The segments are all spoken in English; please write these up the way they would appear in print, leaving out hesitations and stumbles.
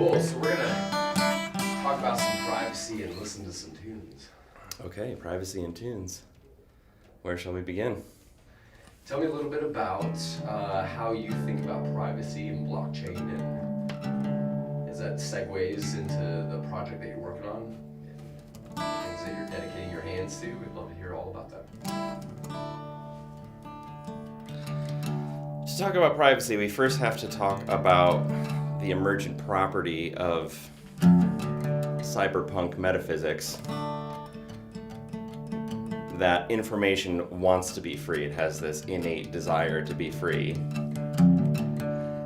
Cool, so we're gonna talk about some privacy and listen to some tunes. Okay, privacy and tunes. Where shall we begin? Tell me a little bit about how you think about privacy and blockchain, and as that segues into the project that you're working on, and things that you're dedicating your hands to. We'd love to hear all about that. To talk about privacy, we first have to talk about the emergent property of cyberpunk metaphysics, that information wants to be free. It has this innate desire to be free.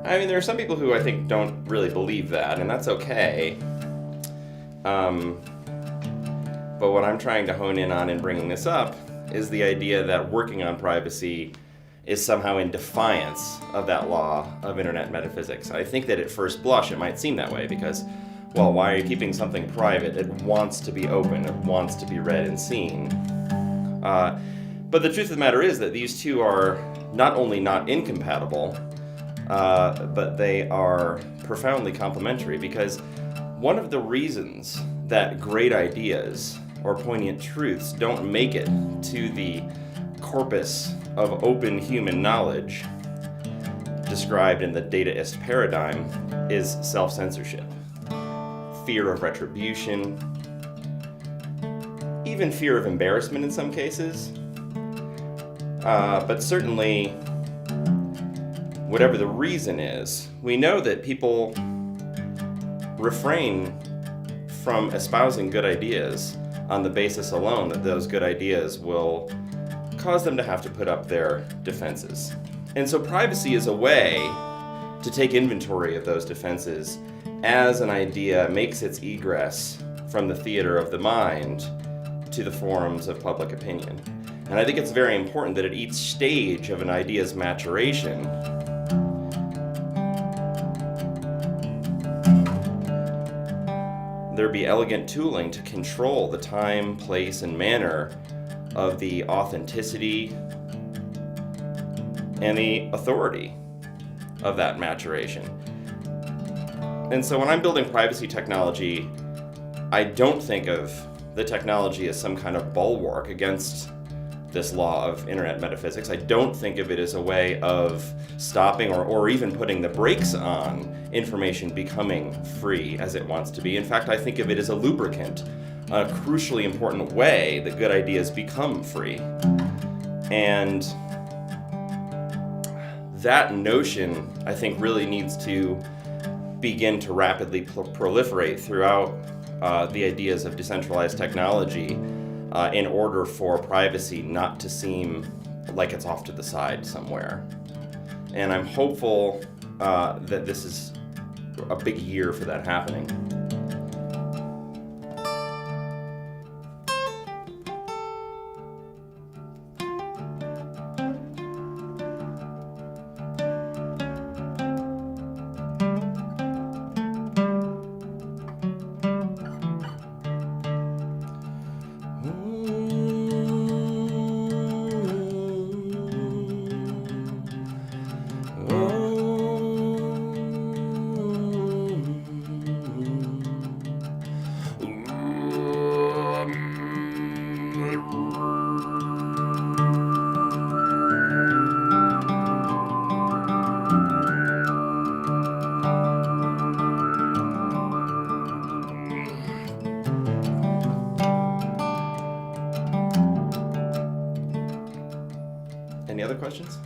I mean, there are some people who I think don't really believe that, and that's okay. But what I'm trying to hone in on in bringing this up is the idea that working on privacy is somehow in defiance of that law of internet metaphysics. I think that at first blush it might seem that way because, well, why are you keeping something private? It wants to be open, it wants to be read and seen. But the truth of the matter is that these two are not only not incompatible, but they are profoundly complementary, because one of the reasons that great ideas or poignant truths don't make it to the corpus of open human knowledge described in the dataist paradigm is self-censorship, fear of retribution, even fear of embarrassment in some cases, but certainly whatever the reason is, we know that people refrain from espousing good ideas on the basis alone that those good ideas will cause them to have to put up their defenses. And so privacy is a way to take inventory of those defenses as an idea makes its egress from the theater of the mind to the forums of public opinion. And I think it's very important that at each stage of an idea's maturation, there be elegant tooling to control the time, place, and manner of the authenticity and the authority of that maturation. And so when I'm building privacy technology, I don't think of the technology as some kind of bulwark against this law of internet metaphysics. I don't think of it as a way of stopping or even putting the brakes on information becoming free as it wants to be. In fact, I think of it as a lubricant, a crucially important way that good ideas become free. And that notion, I think, really needs to begin to rapidly proliferate throughout the ideas of decentralized technology in order for privacy not to seem like it's off to the side somewhere. And I'm hopeful that this is a big year for that happening. Any other questions?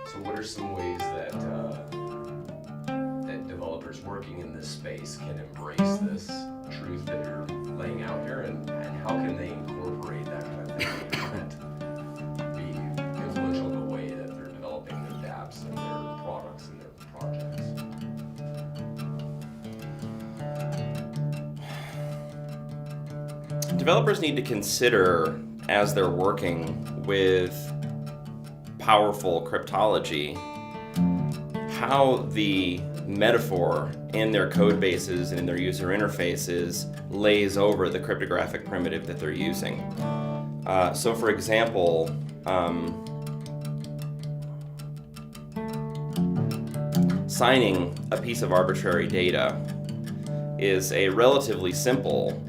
So what are some ways that that developers working in this space can embrace this truth that you're laying out here, and how can they incorporate that kind of thing and be influential in the way that they're developing their dApps and their products and their projects? Developers need to consider, as they're working with powerful cryptology, how the metaphor in their code bases and in their user interfaces lays over the cryptographic primitive that they're using. So for example, signing a piece of arbitrary data is a relatively simple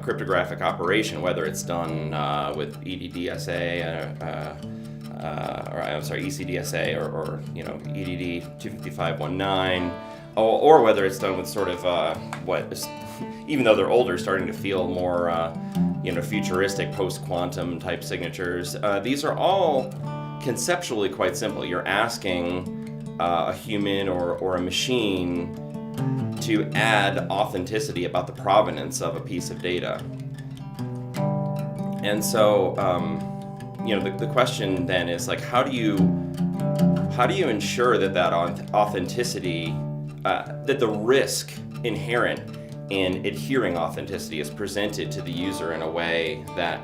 cryptographic operation, whether it's done with ECDSA or EDD 25519, or whether it's done with sort of even though they're older, starting to feel more futuristic post-quantum type signatures. These are all conceptually quite simple. You're asking a human or a machine to add authenticity about the provenance of a piece of data. And so, the question then is like, how do you ensure that authenticity, that the risk inherent in adhering authenticity is presented to the user in a way that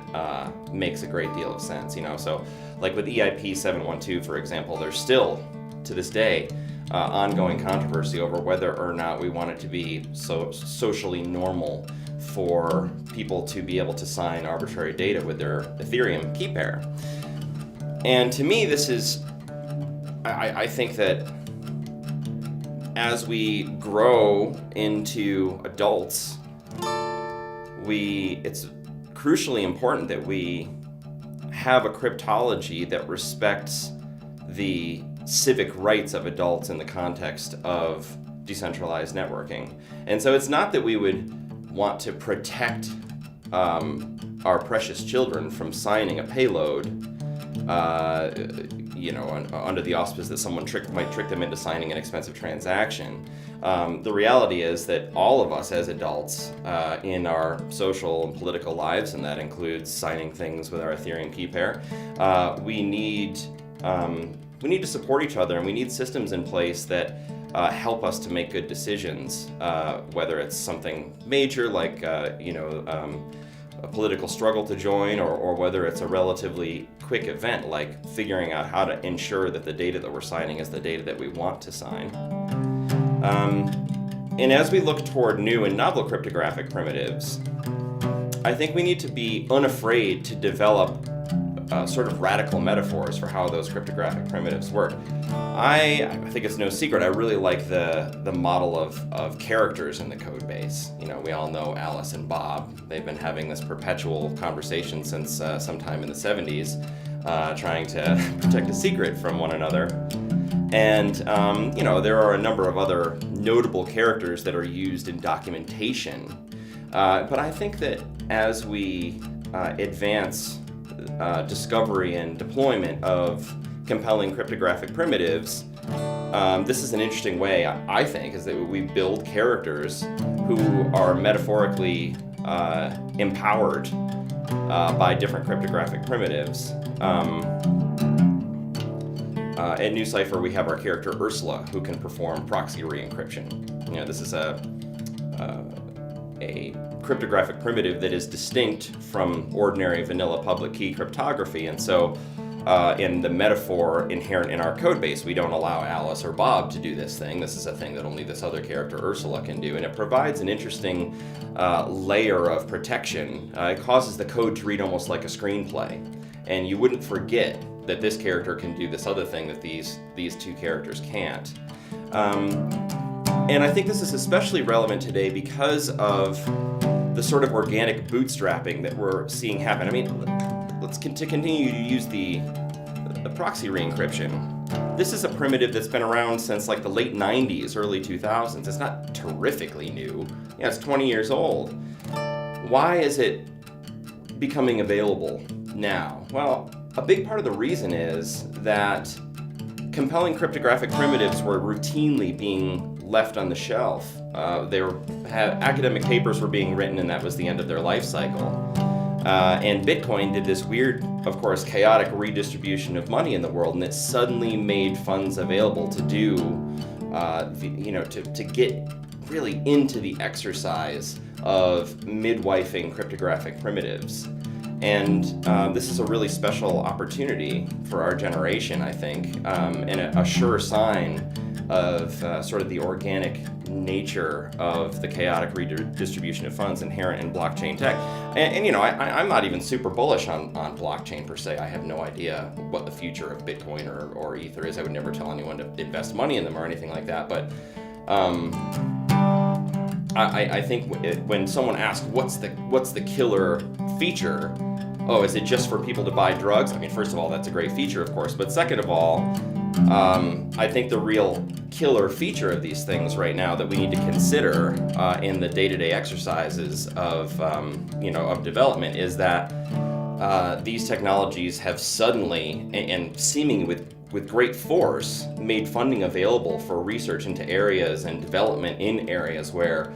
makes a great deal of sense. So like with EIP 712, for example, there's still to this day ongoing controversy over whether or not we want it to be so socially normal for people to be able to sign arbitrary data with their Ethereum key pair. And to me, this is, I think that as we grow into adults, it's crucially important that we have a cryptology that respects the civic rights of adults in the context of decentralized networking. And so it's not that we would want to protect our precious children from signing a payload, under the auspice that someone might trick them into signing an expensive transaction. The reality is that all of us as adults in our social and political lives, and that includes signing things with our Ethereum key pair, we need to support each other, and we need systems in place that help us to make good decisions, whether it's something major like a political struggle to join, or whether it's a relatively quick event like figuring out how to ensure that the data that we're signing is the data that we want to sign. And as we look toward new and novel cryptographic primitives, I think we need to be unafraid to develop sort of radical metaphors for how those cryptographic primitives work. I think it's no secret, I really like the model of characters in the code base. We all know Alice and Bob. They've been having this perpetual conversation since sometime in the 70s, trying to protect a secret from one another. And, there are a number of other notable characters that are used in documentation. But I think that as we advance discovery and deployment of compelling cryptographic primitives, this is an interesting way, I think, is that we build characters who are metaphorically empowered by different cryptographic primitives. At NuCypher, we have our character Ursula, who can perform proxy re-encryption. This is a cryptographic primitive that is distinct from ordinary vanilla public key cryptography, and so in the metaphor inherent in our code base, we don't allow Alice or Bob to do this thing. This is a thing that only this other character Ursula can do, and it provides an interesting layer of protection. It causes the code to read almost like a screenplay, and you wouldn't forget that this character can do this other thing that these two characters can't. And I think this is especially relevant today because of the sort of organic bootstrapping that we're seeing happen. I mean, let's continue to use the proxy re-encryption. This is a primitive that's been around since like the late 90s, early 2000s. It's not terrifically new. Yeah, it's 20 years old. Why is it becoming available now? Well, a big part of the reason is that compelling cryptographic primitives were routinely being left on the shelf. Academic papers were being written, and that was the end of their life cycle. And Bitcoin did this weird, of course, chaotic redistribution of money in the world, and it suddenly made funds available to do, to get really into the exercise of midwifing cryptographic primitives. And this is a really special opportunity for our generation, I think, and a sure sign sort of the organic nature of the chaotic redistribution of funds inherent in blockchain tech. And you know, I'm not even super bullish on blockchain per se. I have no idea what the future of Bitcoin or Ether is. I would never tell anyone to invest money in them or anything like that. But I think when someone asks what's the killer feature, oh, is it just for people to buy drugs? I mean, first of all, that's a great feature, of course. But second of all, I think the real killer feature of these things right now that we need to consider in the day-to-day exercises of development is that these technologies have suddenly and seemingly with great force made funding available for research into areas and development in areas where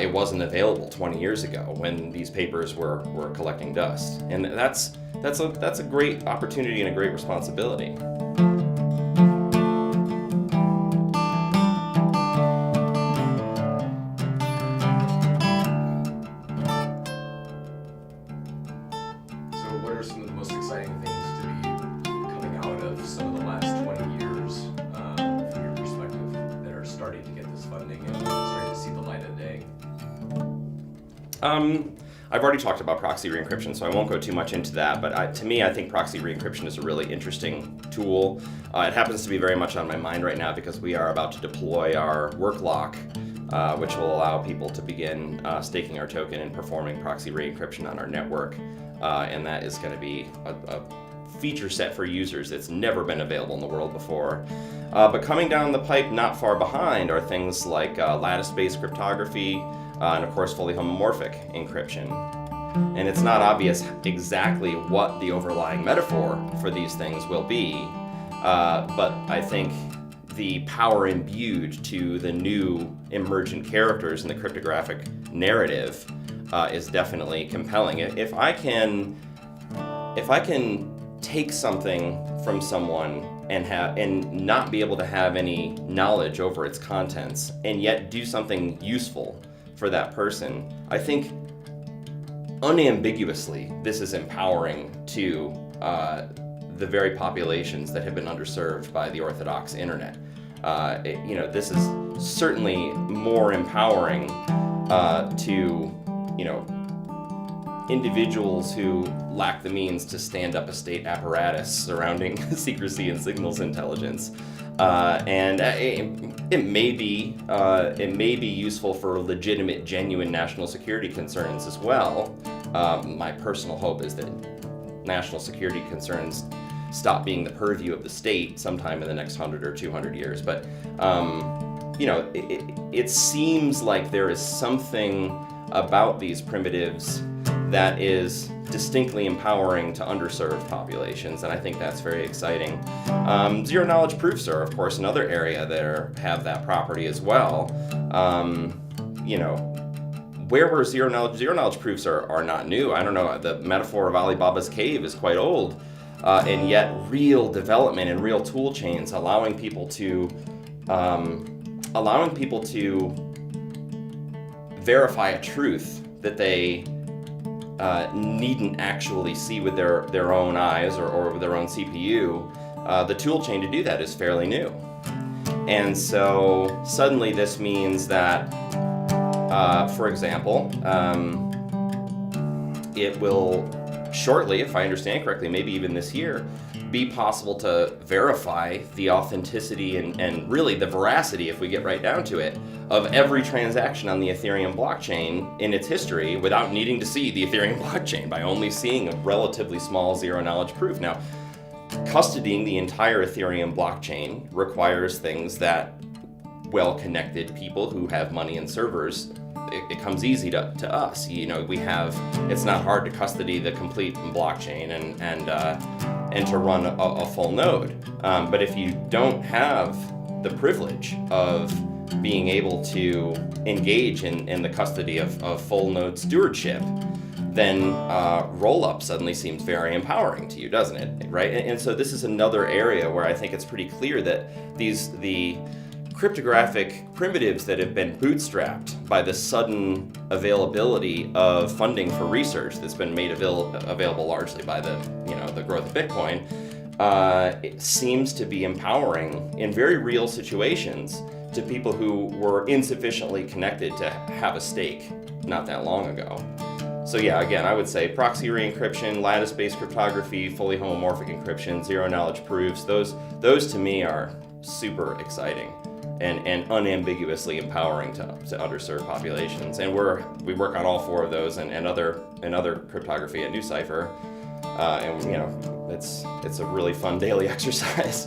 it wasn't available 20 years ago when these papers were collecting dust. And that's a great opportunity and a great responsibility. What are some of the most exciting things to be coming out of some of the last 20 years, from your perspective, that are starting to get this funding and starting to see the light of day? I've already talked about proxy re-encryption, so I won't go too much into that, but to me, I think proxy re-encryption is a really interesting tool. It happens to be very much on my mind right now because we are about to deploy our work lock, which will allow people to begin staking our token and performing proxy re-encryption on our network. And that is going to be a feature set for users that's never been available in the world before. But coming down the pipe not far behind are things like lattice-based cryptography and, of course, fully homomorphic encryption. And it's not obvious exactly what the overlying metaphor for these things will be, but I think the power imbued to the new emergent characters in the cryptographic narrative is definitely compelling. If I can take something from someone and not be able to have any knowledge over its contents, and yet do something useful for that person, I think unambiguously this is empowering to the very populations that have been underserved by the orthodox internet. This is certainly more empowering to individuals who lack the means to stand up a state apparatus surrounding secrecy and signals intelligence, and it may be useful for legitimate, genuine national security concerns as well. My personal hope is that national security concerns stop being the purview of the state sometime in the next 100 or 200 years. But it seems like there is something about these primitives that is distinctly empowering to underserved populations, and I think that's very exciting. Zero-knowledge proofs are, of course, another area that have that property as well. Where were zero-knowledge proofs are not new. I don't know, the metaphor of Alibaba's cave is quite old, and yet real development and real tool chains allowing people to verify a truth that they needn't actually see with their own eyes or with their own CPU. The tool chain to do that is fairly new. And so suddenly this means that, for example, it will shortly, if I understand correctly, maybe even this year, be possible to verify the authenticity and really the veracity, if we get right down to it, of every transaction on the Ethereum blockchain in its history without needing to see the Ethereum blockchain, by only seeing a relatively small zero-knowledge proof. Now, custodying the entire Ethereum blockchain requires things that well-connected people who have money and servers, it comes easy to us. It's not hard to custody the complete blockchain and to run a full node. But if you don't have the privilege of being able to engage in the custody of full node stewardship, then roll-up suddenly seems very empowering to you, doesn't it? Right? And so this is another area where I think it's pretty clear that the cryptographic primitives that have been bootstrapped by the sudden availability of funding for research that's been made available largely by the growth of Bitcoin, it seems to be empowering in very real situations to people who were insufficiently connected to have a stake not that long ago. So yeah, again, I would say proxy re-encryption, lattice-based cryptography, fully homomorphic encryption, zero-knowledge proofs, those to me are super exciting and unambiguously empowering to underserved populations. And we work on all four of those and other cryptography at NuCypher, and you know, it's a really fun daily exercise.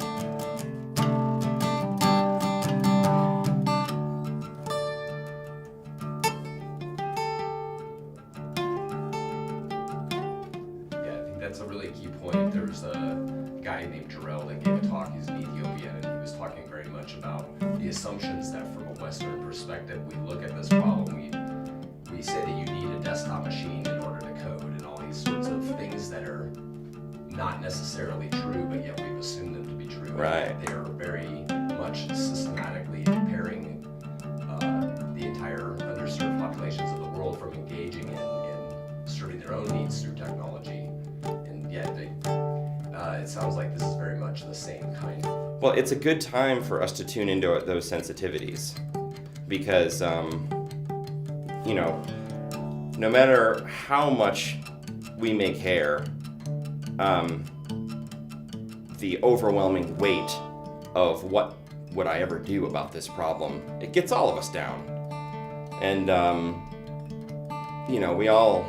That's a really key point. There's a guy named Jarrell that gave a talk. He's an Ethiopian, and he was talking very much about the assumptions that from a Western perspective, we look at this problem, we say that you need a desktop machine in order to code and all these sorts of things that are not necessarily true, but yet we've assumed them to be true. Right. They are very much systematically impairing the entire underserved populations of the world from engaging in serving their own needs through technology. It sounds like this is very much the same kind of... Well, it's a good time for us to tune into those sensitivities because, you know, no matter how much we may care, the overwhelming weight of what would I ever do about this problem, it gets all of us down. And, you know, we all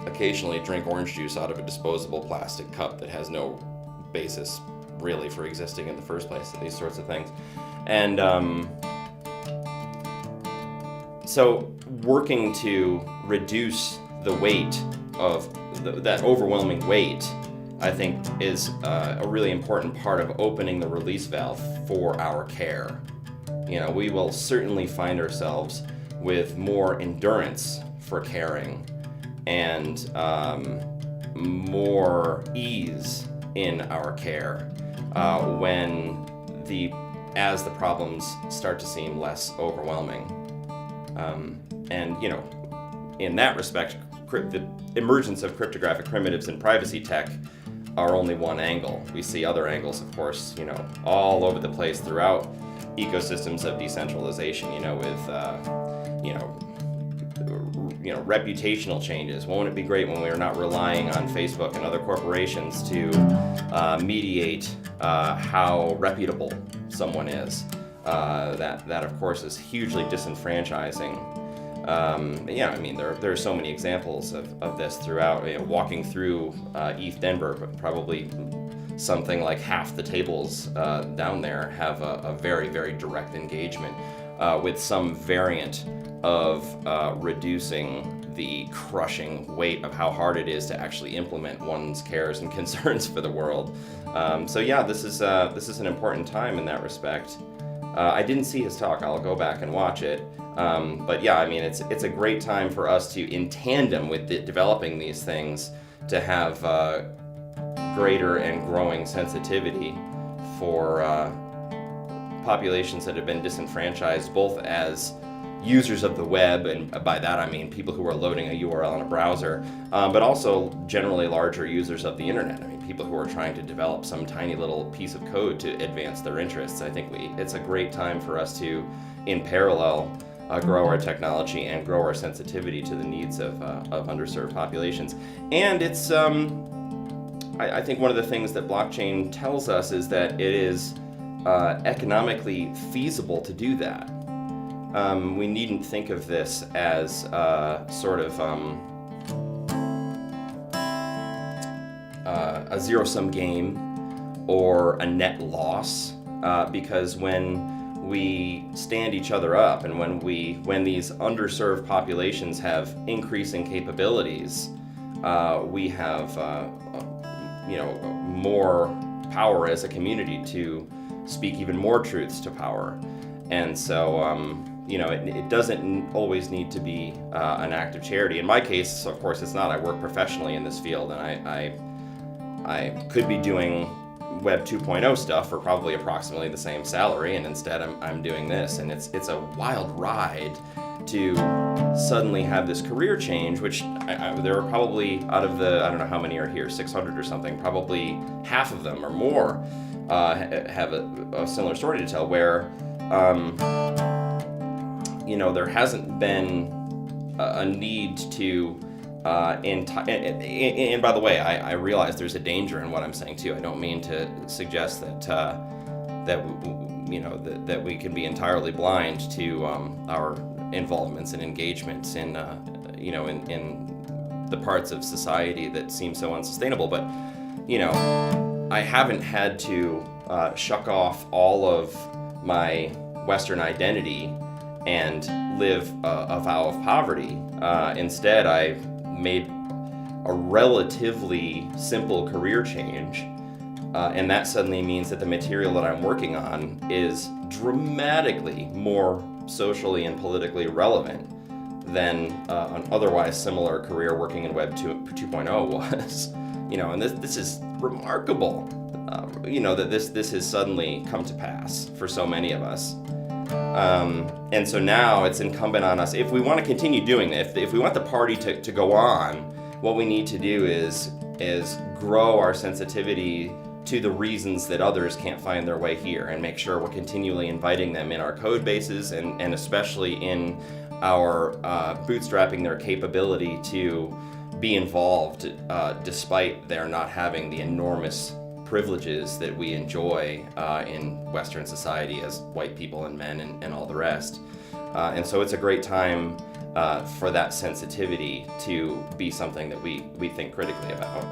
occasionally drink orange juice out of a disposable plastic cup that has no basis really for existing in the first place, these sorts of things. And so working to reduce the weight of that overwhelming weight, I think, is a really important part of opening the release valve for our care. You know, we will certainly find ourselves with more endurance for caring and more ease in our care as the problems start to seem less overwhelming. And you know, in that respect, the emergence of cryptographic primitives in privacy tech are only one angle. We see other angles, of course, you know, all over the place throughout ecosystems of decentralization. You know, with you know, reputational changes. Won't it be great when we are not relying on Facebook and other corporations to mediate how reputable someone is? That of course is hugely disenfranchising. Yeah, I mean, there are so many examples of this throughout. You know, walking through ETHDenver, but probably something like half the tables down there have a very, very direct engagement with some variant of reducing the crushing weight of how hard it is to actually implement one's cares and concerns for the world. So yeah, this is an important time in that respect. I didn't see his talk. I'll go back and watch it. But yeah, I mean, it's a great time for us to, in tandem with developing these things, to have greater and growing sensitivity for populations that have been disenfranchised, both as users of the web, and by that I mean people who are loading a URL in a browser, but also generally larger users of the internet. I mean, people who are trying to develop some tiny little piece of code to advance their interests. I think it's a great time for us to, in parallel, grow our technology and grow our sensitivity to the needs of underserved populations. And it's, I think one of the things that blockchain tells us is that it is economically feasible to do that. We needn't think of this as sort of a zero-sum game or a net loss, because when we stand each other up and when these underserved populations have increasing capabilities, we have more power as a community to speak even more truths to power. And so it doesn't always need to be an act of charity. In my case, of course, it's not. I work professionally in this field, and I could be doing Web 2.0 stuff for probably approximately the same salary, and instead I'm doing this, and it's a wild ride to suddenly have this career change, which there are probably, out of the, I don't know how many are here, 600 or something, probably half of them or more have a similar story to tell, where there hasn't been a need to and by the way, I realize there's a danger in what I'm saying too. I don't mean to suggest that we can be entirely blind to our involvements and engagements in the parts of society that seem so unsustainable. But I haven't had to shuck off all of my Western identity and live a vow of poverty. Instead, I made a relatively simple career change, and that suddenly means that the material that I'm working on is dramatically more socially and politically relevant than an otherwise similar career working in Web 2.0 was. And this is remarkable, that this has suddenly come to pass for so many of us. And so now it's incumbent on us, if we want to continue doing this, if we want the party to go on, what we need to do is grow our sensitivity to the reasons that others can't find their way here, and make sure we're continually inviting them in our code bases, and especially in our bootstrapping their capability to be involved despite their not having the enormous privileges that we enjoy in Western society as white people and men and all the rest. And so it's a great time for that sensitivity to be something that we think critically about.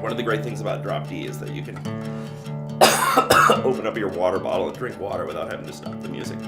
One of the great things about Drop D is that you can open up your water bottle and drink water without having to stop the music.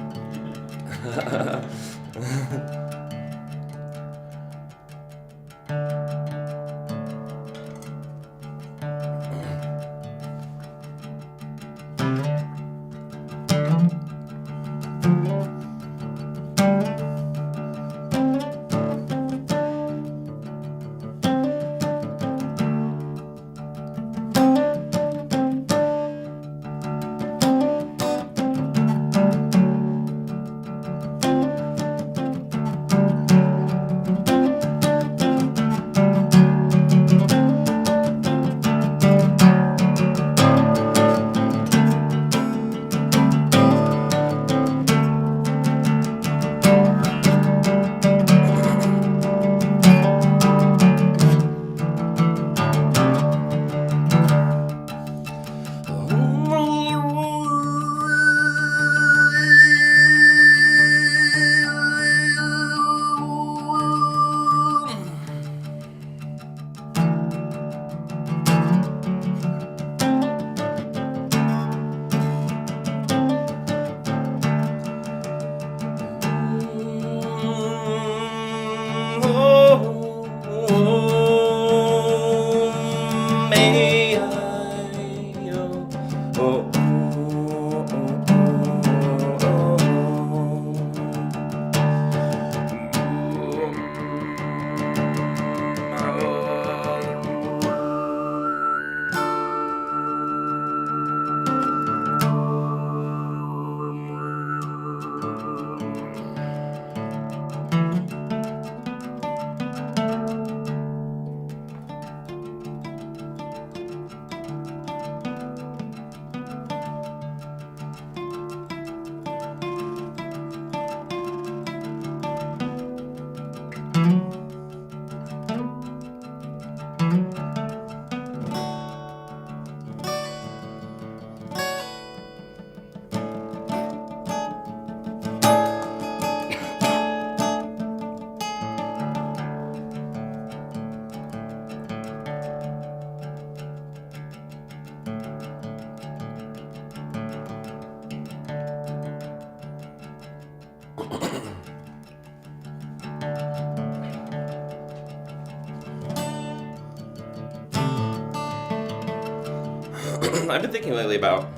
I've been thinking lately about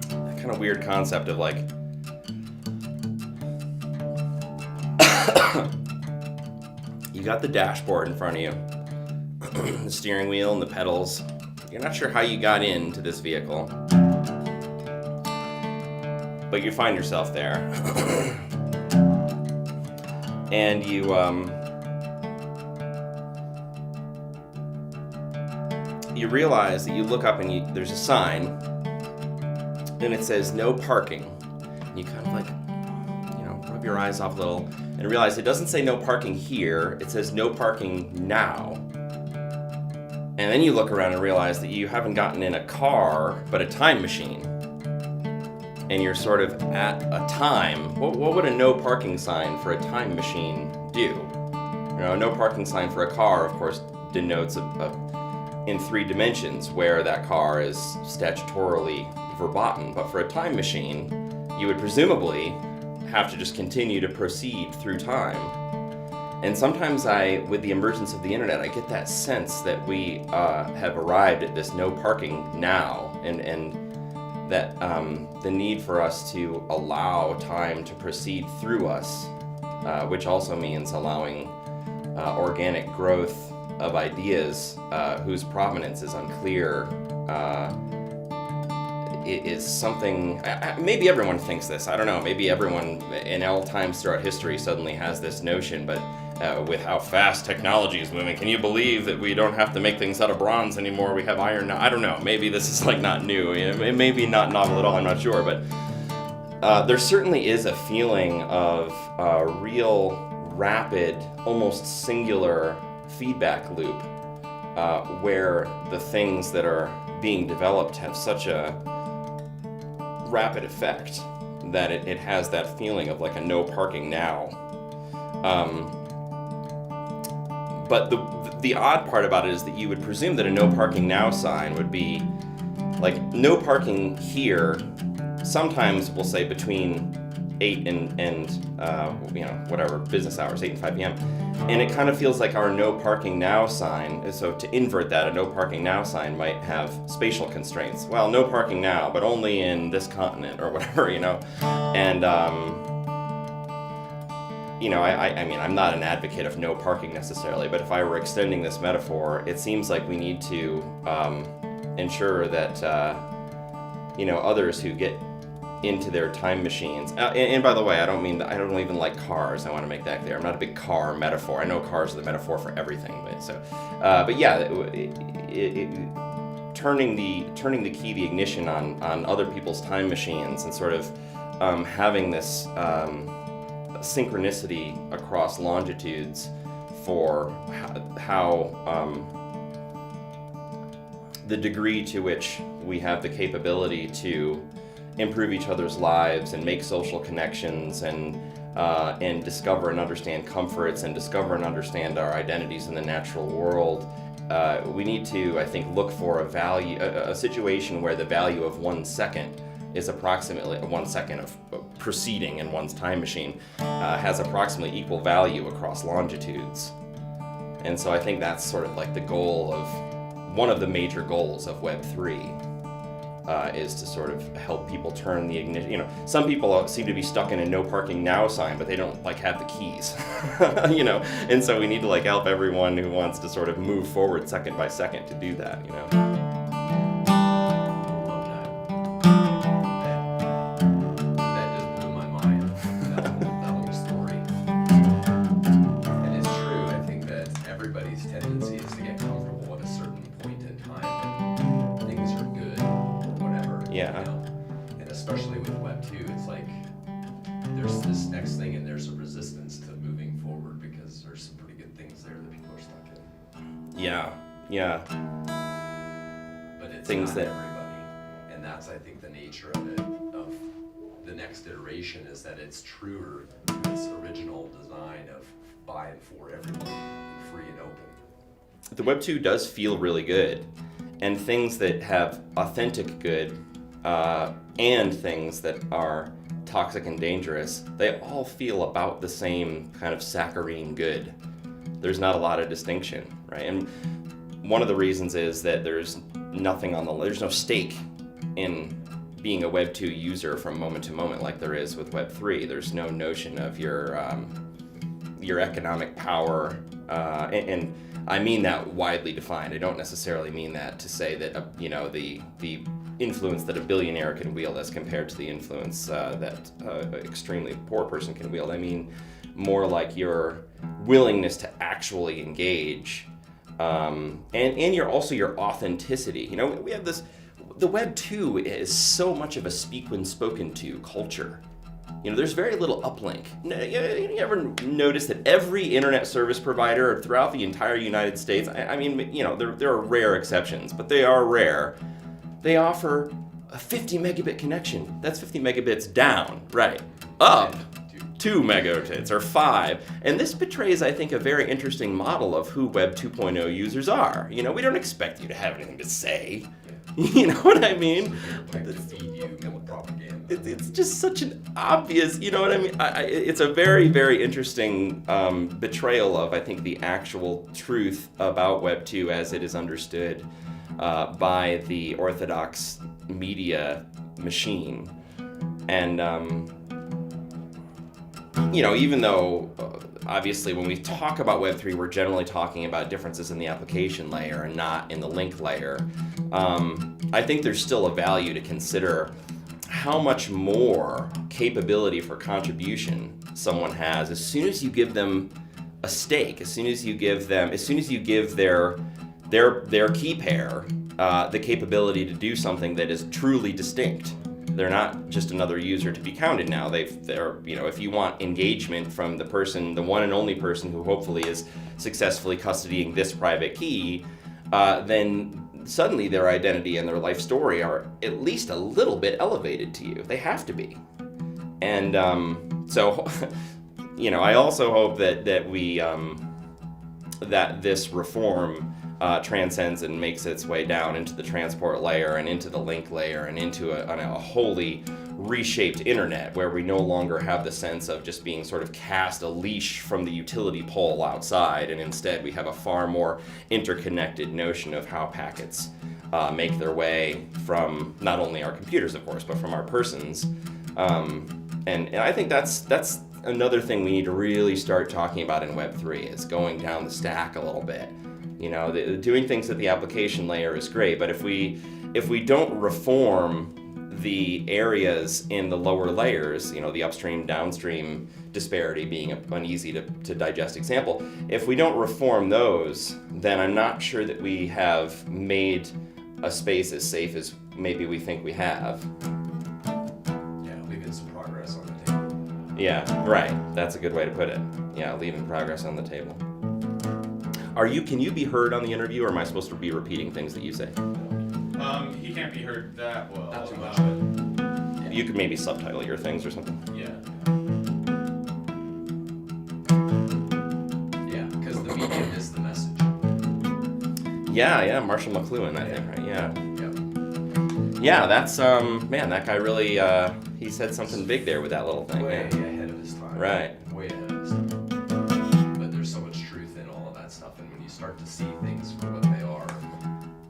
that kind of weird concept of like, you got the dashboard in front of you, the steering wheel and the pedals. You're not sure how you got into this vehicle, but you find yourself there. And you realize that you look up and there's a sign, and it says no parking. And you kind of like, rub your eyes off a little and realize it doesn't say no parking here, it says no parking now. And then you look around and realize that you haven't gotten in a car, but a time machine. And you're sort of at a time. What would a no parking sign for a time machine do? A no parking sign for a car, of course, denotes in 3 dimensions where that car is statutorily verboten. But for a time machine, you would presumably have to just continue to proceed through time. And sometimes with the emergence of the internet, I get that sense that we have arrived at this no parking now, and that the need for us to allow time to proceed through us, which also means allowing organic growth of ideas whose provenance is unclear, is something, maybe everyone thinks this, I don't know, maybe everyone in all times throughout history suddenly has this notion, but with how fast technology is moving, can you believe that we don't have to make things out of bronze anymore, we have iron now? I don't know, maybe this is like not new, it may be not novel at all, I'm not sure, but there certainly is a feeling of real, rapid, almost singular feedback loop where the things that are being developed have such a rapid effect that it has that feeling of like a no parking now. But the odd part about it is that you would presume that a no parking now sign would be like no parking here. Sometimes we'll say between 8 and whatever business hours, 8 and 5 p.m. And it kind of feels like our no parking now sign. So to invert that, a no parking now sign might have spatial constraints. Well, no parking now, but only in this continent or whatever, And I mean, I'm not an advocate of no parking necessarily, but if I were extending this metaphor, it seems like we need to ensure that others who get into their time machines. And by the way, I don't even like cars. I want to make that clear. I'm not a big car metaphor. I know cars are the metaphor for everything, but yeah, turning the key, the ignition on other people's time machines, and sort of having this synchronicity across longitudes for how the degree to which we have the capability to improve each other's lives and make social connections and discover and understand comforts and discover and understand our identities in the natural world. We need to, I think, look for a situation where the value of 1 second is approximately 1 second of proceeding in one's time machine has approximately equal value across longitudes. And so I think that's sort of like the goal of one of the major goals of Web3. Is to sort of help people turn the ignition. Some people seem to be stuck in a no parking now sign, but they don't have the keys, And so we need to help everyone who wants to sort of move forward second by second to do that, That just blew my mind. That whole story. And it's true. I think that everybody's tendency is to get comfortable at a certain point in time. Things are good. Yeah. And especially with Web 2, it's like there's this next thing and there's a resistance to moving forward because there's some pretty good things there that people are stuck in. Yeah. But it's things not that everybody. And that's, I think, the nature of it, of the next iteration, is that it's truer to its original design of by and for everyone, free and open. The Web 2 does feel really good, and things that have authentic good and things that are toxic and dangerous, they all feel about the same kind of saccharine good. There's not a lot of distinction, right? And one of the reasons is that there's nothing on there's no stake in being a Web 2 user from moment to moment like there is with Web 3. There's no notion of your economic power, and I mean that widely defined. I don't necessarily mean that to say that the influence that a billionaire can wield as compared to the influence that an extremely poor person can wield. I mean more like your willingness to actually engage, and your authenticity. We have this. The Web 2 is so much of a speak when spoken to culture. There's very little uplink. You ever notice that every internet service provider throughout the entire United States, I mean, there are rare exceptions, but they are rare. They offer a 50 megabit connection. That's 50 megabits down, right? Up 2 megabits or 5. And this betrays, I think, a very interesting model of who Web 2.0 users are. We don't expect you to have anything to say. You know what I mean? Like to feed you with propaganda. It's just such an obvious, you know what I mean? It's a very, very interesting betrayal of, I think, the actual truth about Web 2 as it is understood by the orthodox media machine. And, even though, obviously, when we talk about Web 3, we're generally talking about differences in the application layer and not in the link layer. I think there's still a value to consider how much more capability for contribution someone has as soon as you give them a stake, as soon as you give their key pair the capability to do something that is truly distinct. They're not just another user to be counted now. They're if you want engagement from the person, the one and only person who hopefully is successfully custodying this private key, then suddenly their identity and their life story are at least a little bit elevated to you. They have to be. And so, I also hope that we that this reform transcends and makes its way down into the transport layer and into the link layer and into a wholly reshaped internet where we no longer have the sense of just being sort of cast a leash from the utility pole outside, and instead we have a far more interconnected notion of how packets make their way from not only our computers, of course, but from our persons. And I think that's another thing we need to really start talking about in Web3 is going down the stack a little bit. Doing things at the application layer is great, but if we don't reform the areas in the lower layers, the upstream, downstream disparity being an easy to digest example, if we don't reform those, then I'm not sure that we have made a space as safe as maybe we think we have. Yeah, leaving some progress on the table. Yeah, right. That's a good way to put it. Yeah, leaving progress on the table. Can you be heard on the interview, or am I supposed to be repeating things that you say? He can't be heard that well. Not too much. You could maybe subtitle your things or something. Yeah. Yeah, because the medium is the message. Yeah, Marshall McLuhan, I think, right? Yeah. Yep. Yeah, that's, that guy really, he said something big there with that little thing. Way Yeah. ahead of his time. Right. Way ahead of his time. But there's so much truth in all of that stuff, and when you start to see things for what they are,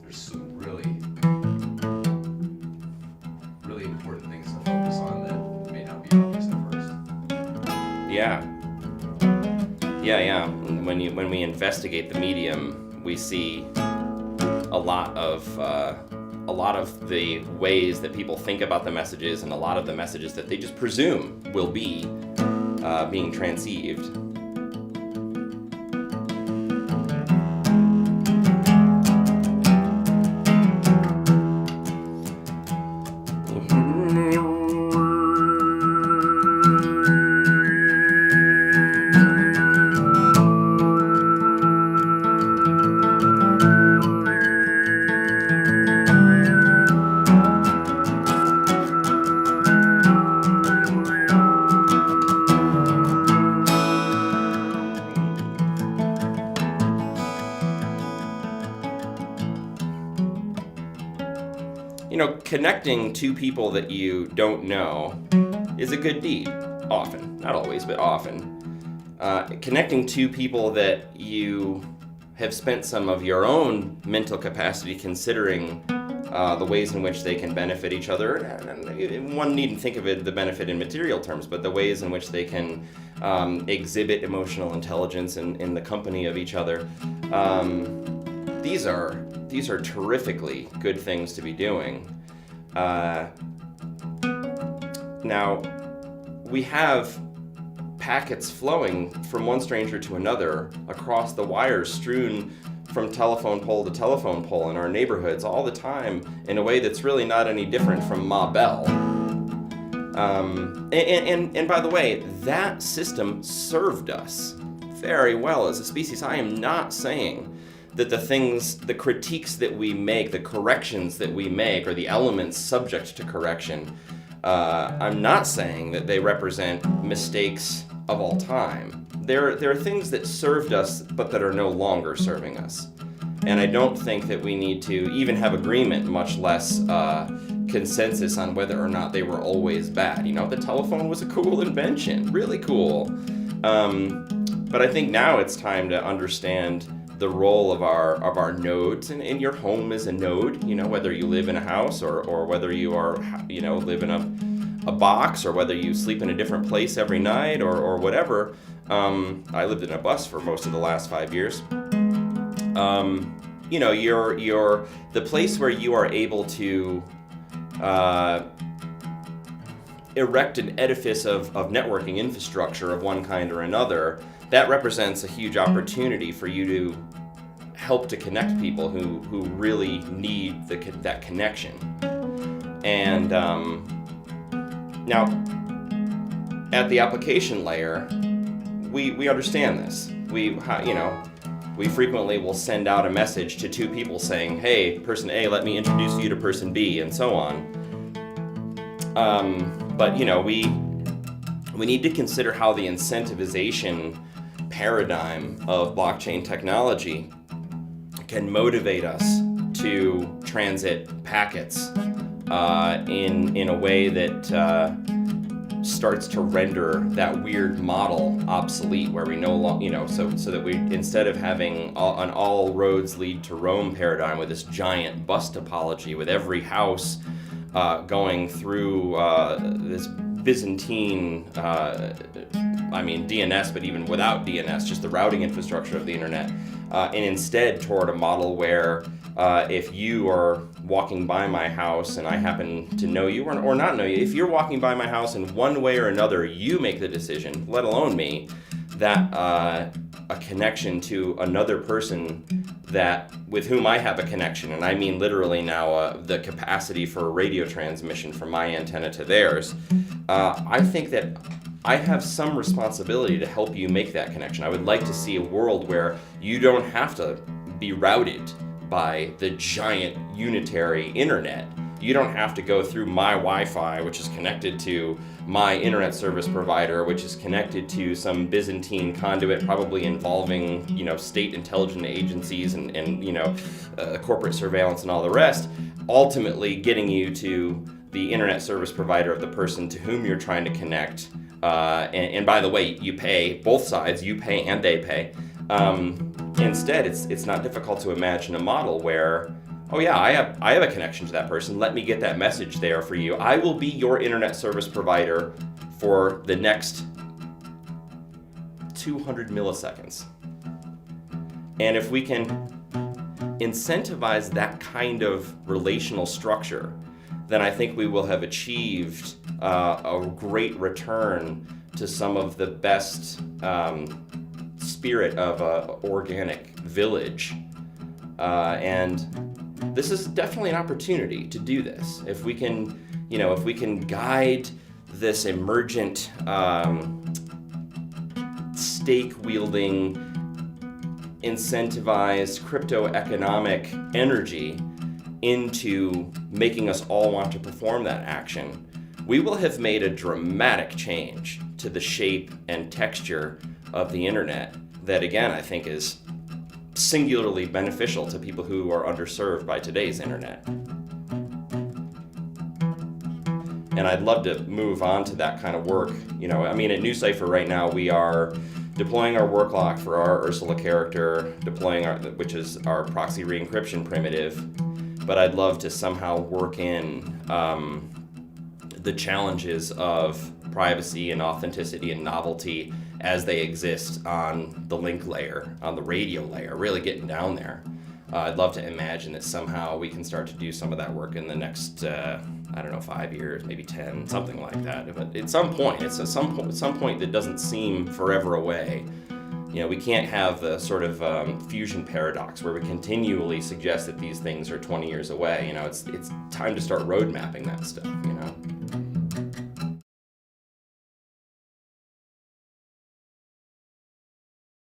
there's some really important things to focus on that may not be obvious at first. Yeah. When we investigate the medium, we see a lot of the ways that people think about the messages, and a lot of the messages that they just presume will be being transceived. Connecting two people that you don't know is a good deed. Often. Not always, but often. Connecting two people that you have spent some of your own mental capacity considering the ways in which they can benefit each other. And one needn't think of it, the benefit in material terms, but the ways in which they can exhibit emotional intelligence in the company of each other. These are terrifically good things to be doing. Now, we have packets flowing from one stranger to another across the wires strewn from telephone pole to telephone pole in our neighborhoods all the time in a way that's really not any different from Ma Bell. And by the way, that system served us very well as a species. I am not saying that the critiques that we make, the corrections that we make, or the elements subject to correction, I'm not saying that they represent mistakes of all time. There are things that served us but that are no longer serving us. And I don't think that we need to even have agreement, much less consensus on whether or not they were always bad. You know, the telephone was a cool invention, really cool. But I think now it's time to understand the role of our nodes, and your home is a node, you know, whether you live in a house or whether you are, you know, live in a box, or whether you sleep in a different place every night or whatever. I lived in a bus for most of the last 5 years. You know, you're the place where you are able to erect an edifice of networking infrastructure of one kind or another. That represents a huge opportunity for you to help to connect people who really need that connection. And now, at the application layer, we understand this. We frequently will send out a message to two people saying, "Hey, person A, let me introduce you to person B," and so on. But you know, we need to consider how the incentivization paradigm of blockchain technology can motivate us to transit packets in a way that starts to render that weird model obsolete, where we no longer, you know, so that we, instead of having an all roads lead to Rome paradigm with this giant bus topology with every house going through this Byzantine, DNS, but even without DNS, just the routing infrastructure of the internet, and instead toward a model where if you are walking by my house and I happen to know you or not know you, if you're walking by my house in one way or another, you make the decision, let alone me, that a connection to another person that with whom I have a connection, and I mean literally now the capacity for radio transmission from my antenna to theirs, I think that I have some responsibility to help you make that connection. I would like to see a world where you don't have to be routed by the giant unitary internet. You don't have to go through my Wi-Fi, which is connected to my internet service provider, which is connected to some Byzantine conduit, probably involving, you know, state intelligence agencies and you know, corporate surveillance and all the rest, ultimately getting you to the internet service provider of the person to whom you're trying to connect. And by the way, you pay, both sides, you pay and they pay. Instead, it's not difficult to imagine a model where, oh yeah, I have a connection to that person. Let me get that message there for you. I will be your internet service provider for the next 200 milliseconds. And if we can incentivize that kind of relational structure, then I think we will have achieved a great return to some of the best spirit of an organic village. And this is definitely an opportunity to do this. If we can, you know, if we can guide this emergent stake-wielding, incentivized crypto-economic energy into making us all want to perform that action, we will have made a dramatic change to the shape and texture of the internet that, again, I think is singularly beneficial to people who are underserved by today's internet. And I'd love to move on to that kind of work. You know, I mean, at NuCypher right now, we are deploying our work lock for our Ursula character, deploying which is our proxy re-encryption primitive, but I'd love to somehow work in the challenges of privacy and authenticity and novelty as they exist on the link layer, on the radio layer, really getting down there. I'd love to imagine that somehow we can start to do some of that work in the next, 5 years, maybe 10, something like that. But at some point, it's some point that doesn't seem forever away. We can't have the sort of fusion paradox where we continually suggest that these things are 20 years away. It's time to start road mapping that stuff.